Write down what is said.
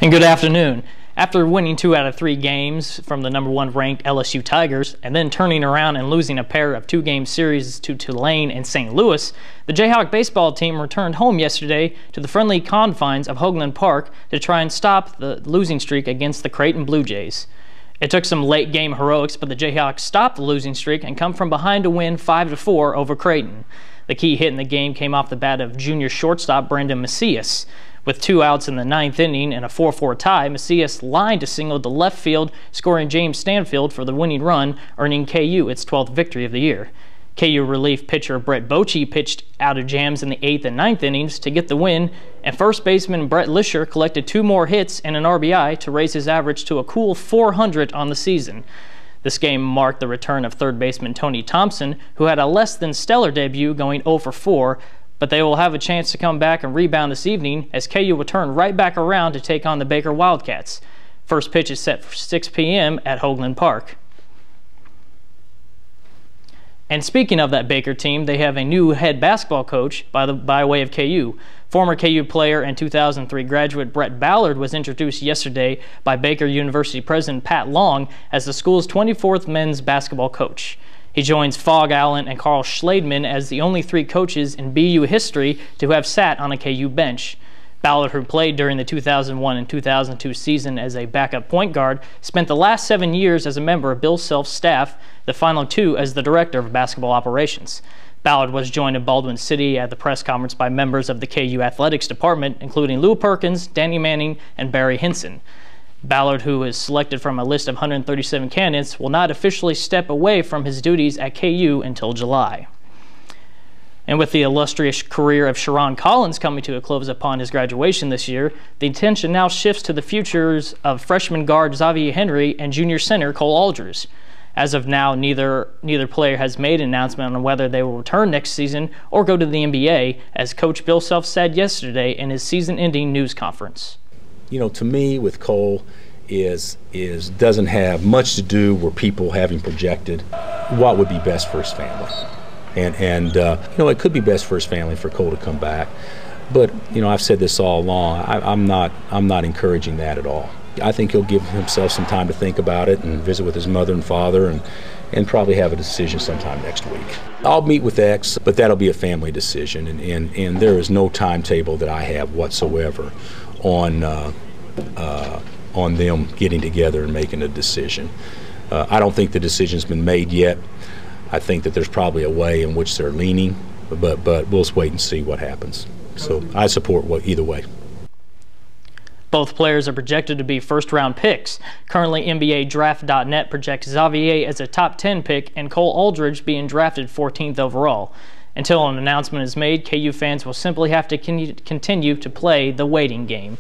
And good afternoon. After winning 2 out of 3 games from the #1 ranked LSU Tigers and then turning around and losing a pair of 2-game series to Tulane and St. Louis, the Jayhawk baseball team returned home yesterday to the friendly confines of Hoagland Park to try and stop the losing streak against the Creighton Blue Jays. It took some late-game heroics, but the Jayhawks stopped the losing streak and come from behind to win 5-4 over Creighton. The key hit in the game came off the bat of junior shortstop Brandon Macias. With 2 outs in the 9th inning and a 4-4 tie, Macias lined to single to left field, scoring James Stanfield for the winning run, earning KU its 12th victory of the year. KU relief pitcher Brett Bochy pitched out of jams in the 8th and 9th innings to get the win, and first baseman Brett Lisher collected 2 more hits and an RBI to raise his average to a cool 400 on the season. This game marked the return of third baseman Tony Thompson, who had a less than stellar debut going 0 for 4, but they will have a chance to come back and rebound this evening as KU will turn right back around to take on the Baker Wildcats. First pitch is set for 6 p.m. at Hoagland Park. And speaking of that Baker team, they have a new head basketball coach by way of KU. Former KU player and 2003 graduate Brett Ballard was introduced yesterday by Baker University President Pat Long as the school's 24th men's basketball coach. He joins Fogg Allen and Carl Schladman as the only 3 coaches in BU history to have sat on a KU bench. Ballard, who played during the 2001 and 2002 season as a backup point guard, spent the last 7 years as a member of Bill Self's staff, the final 2 as the director of basketball operations. Ballard was joined in Baldwin City at the press conference by members of the KU athletics department, including Lou Perkins, Danny Manning, and Barry Hinson. Ballard, who is selected from a list of 137 candidates, will not officially step away from his duties at KU until July. And with the illustrious career of Sharon Collins coming to a close upon his graduation this year, the attention now shifts to the futures of freshman guard Xavier Henry and junior center Cole Aldridge. As of now, neither player has made an announcement on whether they will return next season or go to the NBA, as Coach Bill Self said yesterday in his season-ending news conference. You know, to me, with Cole, doesn't have much to do with people having projected what would be best for his family, and you know, it could be best for his family for Cole to come back, but you know, I've said this all along. I'm not encouraging that at all. I think he'll give himself some time to think about it and visit with his mother and father, and probably have a decision sometime next week. I'll meet with X, but that'll be a family decision, and there is no timetable that I have whatsoever on them getting together and making a decision. I don't think the decision's been made yet. I think that there's probably a way in which they're leaning, but we'll wait and see what happens. So I support either way. Both players are projected to be first-round picks. Currently, NBA Draft.net projects Xavier as a top 10 pick and Cole Aldridge being drafted 14th overall. Until an announcement is made, KU fans will simply have to continue to play the waiting game.